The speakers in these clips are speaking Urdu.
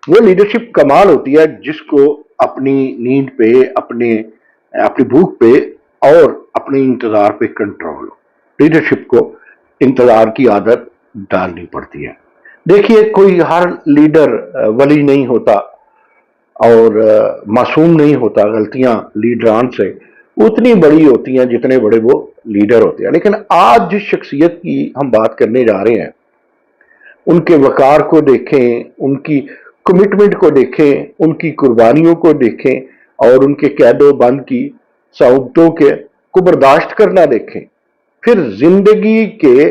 وہ لیڈرشپ کمال ہوتی ہے جس کو اپنی نیند پہ، اپنی بھوک پہ اور اپنے انتظار پہ کنٹرول ہو۔ لیڈرشپ کو انتظار کی عادت ڈالنی پڑتی ہے۔ دیکھیے، کوئی ہر لیڈر ولی نہیں ہوتا اور معصوم نہیں ہوتا۔ غلطیاں لیڈران سے اتنی بڑی ہوتی ہیں جتنے بڑے وہ لیڈر ہوتے ہیں۔ لیکن آج جس شخصیت کی ہم بات کرنے جا رہے ہیں، ان کے وقار کو دیکھیں، ان کی کمٹمنٹ کو دیکھیں، ان کی قربانیوں کو دیکھیں اور ان کے قید و بند کی صعوبتوں کو برداشت کرنا دیکھیں، پھر زندگی کے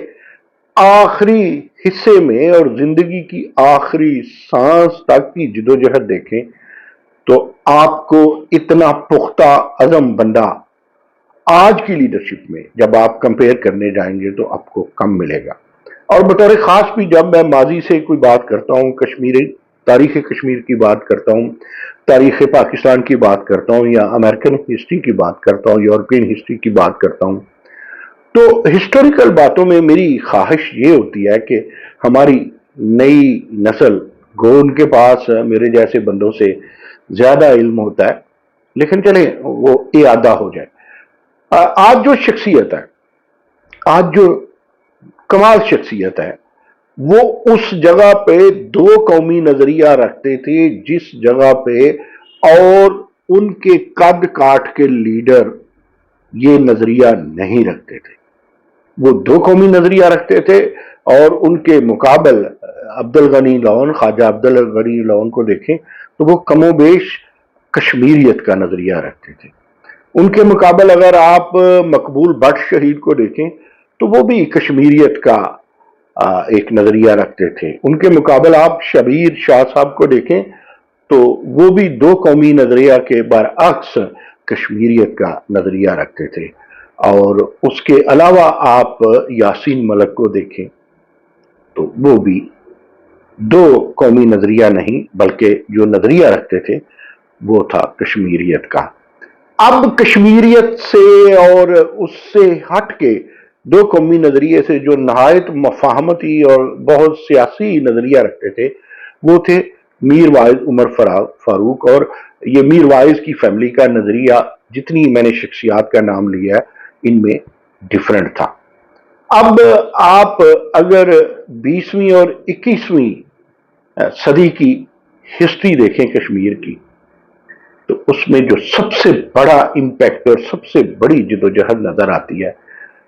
آخری حصے میں اور زندگی کی آخری سانس تک کی جدوجہد دیکھیں، تو آپ کو اتنا پختہ عزم بندہ آج کی لیڈرشپ میں جب آپ کمپیئر کرنے جائیں گے تو آپ کو کم ملے گا۔ اور بطور خاص بھی جب میں ماضی سے کوئی بات کرتا ہوں، تاریخ کشمیر کی بات کرتا ہوں، تاریخ پاکستان کی بات کرتا ہوں، یا امریکن ہسٹری کی بات کرتا ہوں، یورپین ہسٹری کی بات کرتا ہوں، تو ہسٹوریکل باتوں میں میری خواہش یہ ہوتی ہے کہ ہماری نئی نسل گو ان کے پاس میرے جیسے بندوں سے زیادہ علم ہوتا ہے، لیکن چلیں وہ اعادہ ہو جائے۔ آج جو شخصیت ہے، آج جو کمال شخصیت ہے، وہ اس جگہ پہ دو قومی نظریہ رکھتے تھے جس جگہ پہ اور ان کے قد کاٹ کے لیڈر یہ نظریہ نہیں رکھتے تھے۔ وہ دو قومی نظریہ رکھتے تھے اور ان کے مقابل عبدالغنی لون، خواجہ عبدالغنی لون کو دیکھیں تو وہ کم و بیش کشمیریت کا نظریہ رکھتے تھے۔ ان کے مقابل اگر آپ مقبول بٹ شہید کو دیکھیں تو وہ بھی کشمیریت کا ایک نظریہ رکھتے تھے۔ ان کے مقابل آپ شبیر شاہ صاحب کو دیکھیں تو وہ بھی دو قومی نظریہ کے برعکس کشمیریت کا نظریہ رکھتے تھے۔ اور اس کے علاوہ آپ یاسین ملک کو دیکھیں تو وہ بھی دو قومی نظریہ نہیں بلکہ جو نظریہ رکھتے تھے وہ تھا کشمیریت کا۔ اب کشمیریت سے اور اس سے ہٹ کے دو قومی نظریے سے جو نہایت مفاہمتی اور بہت سیاسی نظریہ رکھتے تھے وہ تھے میر واعظ عمر فاروق، اور یہ میر واعظ کی فیملی کا نظریہ جتنی میں نے شخصیات کا نام لیا ہے ان میں ڈیفرنٹ تھا۔ اب آپ اگر 20ویں اور 21ویں صدی کی ہسٹری دیکھیں کشمیر کی تو اس میں جو سب سے بڑا امپیکٹ اور سب سے بڑی جدوجہد نظر آتی ہے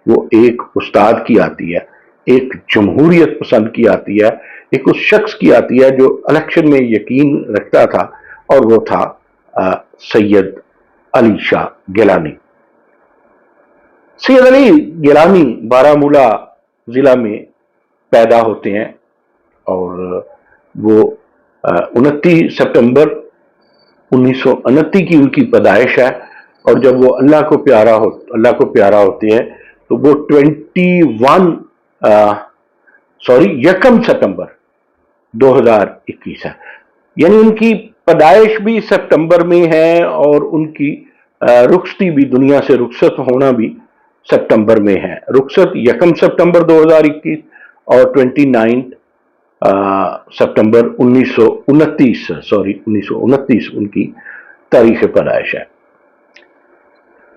وہ ایک استاد کی آتی ہے، ایک جمہوریت پسند کی آتی ہے، ایک اس شخص کی آتی ہے جو الیکشن میں یقین رکھتا تھا، اور وہ تھا سید علی شاہ گیلانی۔ سید علی گیلانی بارہمولہ ضلع میں پیدا ہوتے ہیں اور وہ 29 سپٹمبر 1929 کی ان کی پیدائش ہے، اور جب وہ اللہ کو پیارا ہوتے ہیں تو وہ 1 سپٹمبر 2021 ہے، یعنی ان کی پیدائش بھی سپٹمبر میں ہے اور ان کی رخصتی بھی، دنیا سے رخصت ہونا بھی سپٹمبر میں ہے۔ رخصت 1 سپٹمبر 2021 اور 29 سپٹمبر 1929 ان کی تاریخ پیدائش ہے۔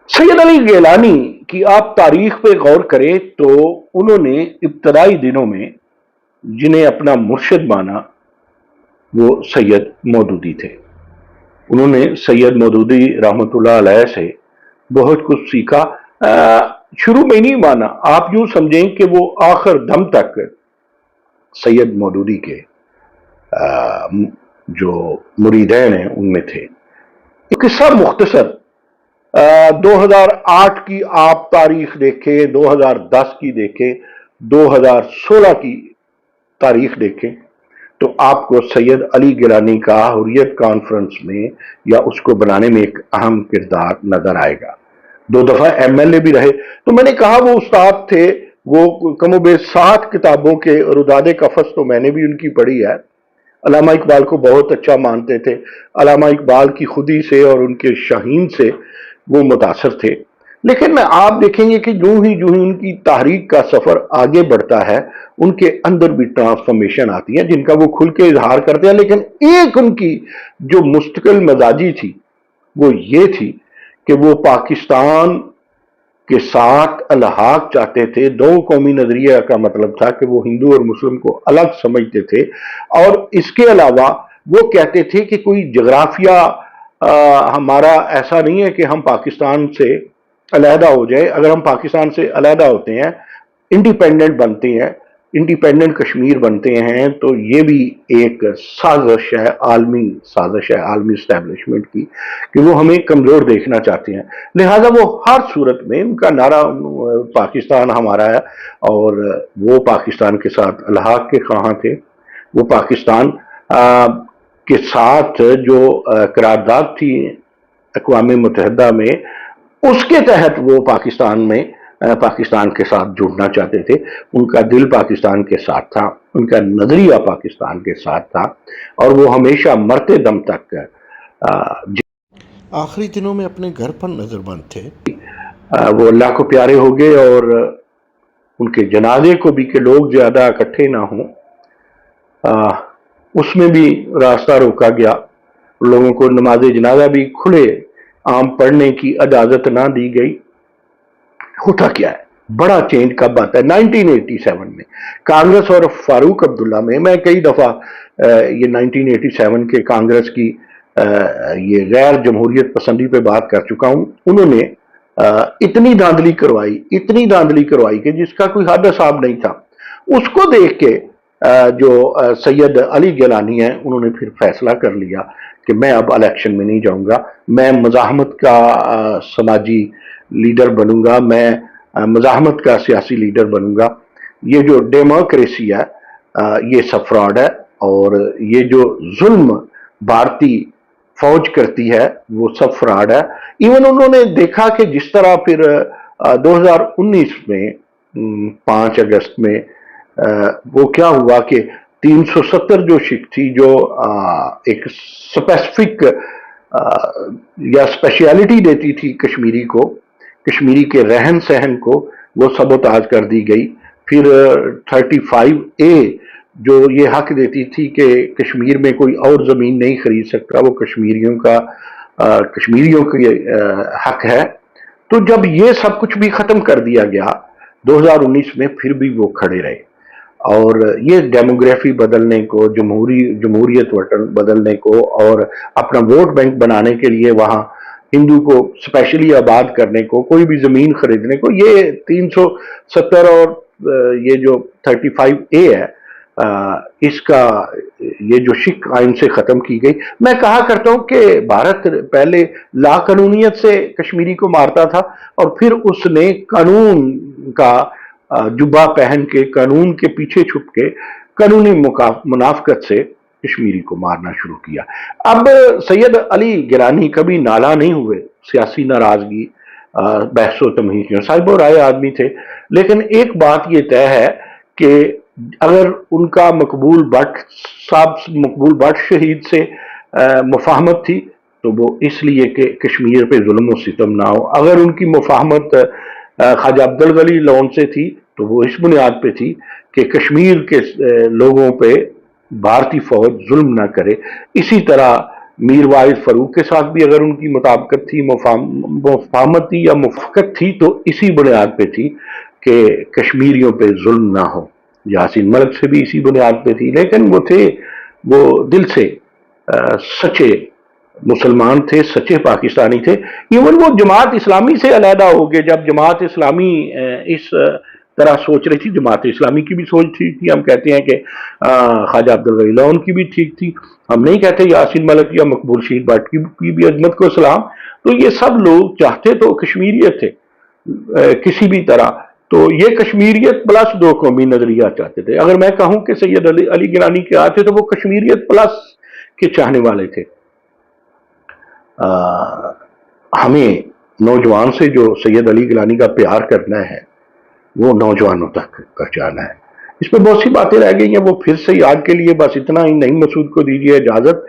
سید علی گیلانی کی آپ تاریخ پہ غور کریں تو انہوں نے ابتدائی دنوں میں جنہیں اپنا مرشد مانا وہ سید مودودی تھے۔ انہوں نے سید مودودی رحمۃ اللہ علیہ سے بہت کچھ سیکھا۔ شروع میں نہیں مانا، آپ یوں سمجھیں کہ وہ آخر دم تک سید مودودی کے جو مریدین ہیں ان میں تھے۔ ایک قصہ مختصر، 2008 کی آپ تاریخ دیکھیں، 2010 کی دیکھیں، 2016 کی تاریخ دیکھیں تو آپ کو سید علی گیلانی کا حریت کانفرنس میں یا اس کو بنانے میں ایک اہم کردار نظر آئے گا۔ 2 دفعہ MLA بھی رہے۔ تو میں نے کہا وہ استاد تھے، وہ کم و بیش 7 کتابوں کے رداد قفس تو میں نے بھی ان کی پڑھی ہے۔ علامہ اقبال کو بہت اچھا مانتے تھے، علامہ اقبال کی خودی سے اور ان کے شاہین سے وہ متاثر تھے۔ لیکن آپ دیکھیں گے کہ جو ہی ان کی تحریک کا سفر آگے بڑھتا ہے ان کے اندر بھی ٹرانسفارمیشن آتی ہے جن کا وہ کھل کے اظہار کرتے ہیں، لیکن ایک ان کی جو مستقل مزاجی تھی وہ یہ تھی کہ وہ پاکستان کے ساتھ الحاق چاہتے تھے۔ دو قومی نظریہ کا مطلب تھا کہ وہ ہندو اور مسلم کو الگ سمجھتے تھے، اور اس کے علاوہ وہ کہتے تھے کہ کوئی جغرافیہ ہمارا ایسا نہیں ہے کہ ہم پاکستان سے علیحدہ ہو جائے۔ اگر ہم پاکستان سے علیحدہ ہوتے ہیں، انڈیپینڈنٹ بنتے ہیں، انڈیپینڈنٹ کشمیر بنتے ہیں، تو یہ بھی ایک سازش ہے، عالمی سازش ہے، عالمی اسٹیبلشمنٹ کی، کہ وہ ہمیں کمزور دیکھنا چاہتے ہیں۔ لہذا وہ ہر صورت میں ان کا نعرہ پاکستان ہمارا ہے، اور وہ پاکستان کے ساتھ الحاق کے خواہاں تھے۔ وہ پاکستان کے ساتھ جو قرارداد تھی اقوام متحدہ میں، اس کے تحت وہ پاکستان کے ساتھ جڑنا چاہتے تھے۔ ان کا دل پاکستان کے ساتھ تھا، ان کا نظریہ پاکستان کے ساتھ تھا، اور وہ ہمیشہ مرتے دم تک آخری دنوں میں اپنے گھر پر نظر بند تھے۔ وہ اللہ کو پیارے ہو گئے، اور ان کے جنازے کو بھی کہ لوگ زیادہ اکٹھے نہ ہوں، اس میں بھی راستہ روکا گیا۔ لوگوں کو نماز جنازہ بھی کھلے عام پڑھنے کی اجازت نہ دی گئی۔ ہوتا کیا ہے؟ بڑا چینج کب آتا ہے؟ 1987 میں کانگریس اور فاروق عبداللہ میں کئی دفعہ یہ 1987 کے کانگریس کی یہ غیر جمہوریت پسندی پہ بات کر چکا ہوں۔ انہوں نے اتنی دھاندلی کروائی کہ جس کا کوئی حد حساب نہیں تھا۔ اس کو دیکھ کے جو سید علی گیلانی ہیں، انہوں نے پھر فیصلہ کر لیا کہ میں اب الیکشن میں نہیں جاؤں گا، میں مزاحمت کا سماجی لیڈر بنوں گا، میں مزاحمت کا سیاسی لیڈر بنوں گا۔ یہ جو ڈیموکریسی ہے یہ سب فراڈ ہے، اور یہ جو ظلم بھارتی فوج کرتی ہے وہ سب فراڈ ہے۔ ایون انہوں نے دیکھا کہ جس طرح پھر 2019 میں 5 اگست میں وہ کیا ہوا کہ 370 جو سکھ تھی، جو ایک سپیسیفک یا اسپیشلٹی دیتی تھی کشمیری کو، کشمیری کے رہن سہن کو، وہ سبوتاج کر دی گئی۔ پھر 35A جو یہ حق دیتی تھی کہ کشمیر میں کوئی اور زمین نہیں خرید سکتا، وہ کشمیریوں کے حق ہے۔ تو جب یہ سب کچھ بھی ختم کر دیا گیا 2019 میں، پھر بھی وہ کھڑے رہے، اور یہ ڈیموگرافی بدلنے کو، جمہوریت بدلنے کو، اور اپنا ووٹ بینک بنانے کے لیے وہاں ہندو کو اسپیشلی آباد کرنے کو، کوئی بھی زمین خریدنے کو، یہ 370 اور یہ جو 35A ہے اس کا یہ جو شک آئین سے ختم کی گئی۔ میں کہا کرتا ہوں کہ بھارت پہلے لا قانونیت سے کشمیری کو مارتا تھا، اور پھر اس نے قانون کا جبہ پہن کے، قانون کے پیچھے چھپ کے، قانونی منافقت سے کشمیری کو مارنا شروع کیا۔ اب سید علی گیلانی کبھی نالا نہیں ہوئے سیاسی ناراضگی، بحث و تمہید کے، صاحب و رائے آدمی تھے، لیکن ایک بات یہ طے ہے کہ اگر ان کا مقبول بٹ شہید سے مفاہمت تھی تو وہ اس لیے کہ کشمیر پہ ظلم و ستم نہ ہو۔ اگر ان کی مفاہمت خواجہ عبدالغنی لون سے تھی تو وہ اس بنیاد پہ تھی کہ کشمیر کے لوگوں پہ بھارتی فوج ظلم نہ کرے۔ اسی طرح میر واحد فاروق کے ساتھ بھی اگر ان کی مطابقت تھی، مفاہمت تھی یا موافقت تھی، تو اسی بنیاد پہ تھی کہ کشمیریوں پہ ظلم نہ ہو۔ یاسین ملک سے بھی اسی بنیاد پہ تھی، لیکن وہ دل سے سچے مسلمان تھے، سچے پاکستانی تھے۔ ایون وہ جماعت اسلامی سے علیحدہ ہو گئے جب جماعت اسلامی اس طرح سوچ رہی تھی۔ جماعت اسلامی کی بھی سوچ ٹھیک تھی، ہم کہتے ہیں کہ خواجہ عبدالغنی لون کی بھی ٹھیک تھی، ہم نہیں کہتے یاسین ملک یا مقبول شہید بٹ کی بھی عظمت کو سلام۔ تو یہ سب لوگ چاہتے تو کشمیریت تھے کسی بھی طرح، تو یہ کشمیریت پلس دو قومی نظریہ چاہتے تھے۔ اگر میں کہوں کہ سید علی گیلانی کے آتے تو وہ کشمیریت پلس کے چاہنے والے تھے۔ ہمیں نوجوان سے جو سید علی گیلانی کا پیار کرنا ہے وہ نوجوانوں تک پہنچانا ہے۔ اس میں بہت سی باتیں رہ گئی ہیں، وہ پھر سے یاد کے لیے بس اتنا ہی۔ نہیں مسعود کو دیجیے اجازت۔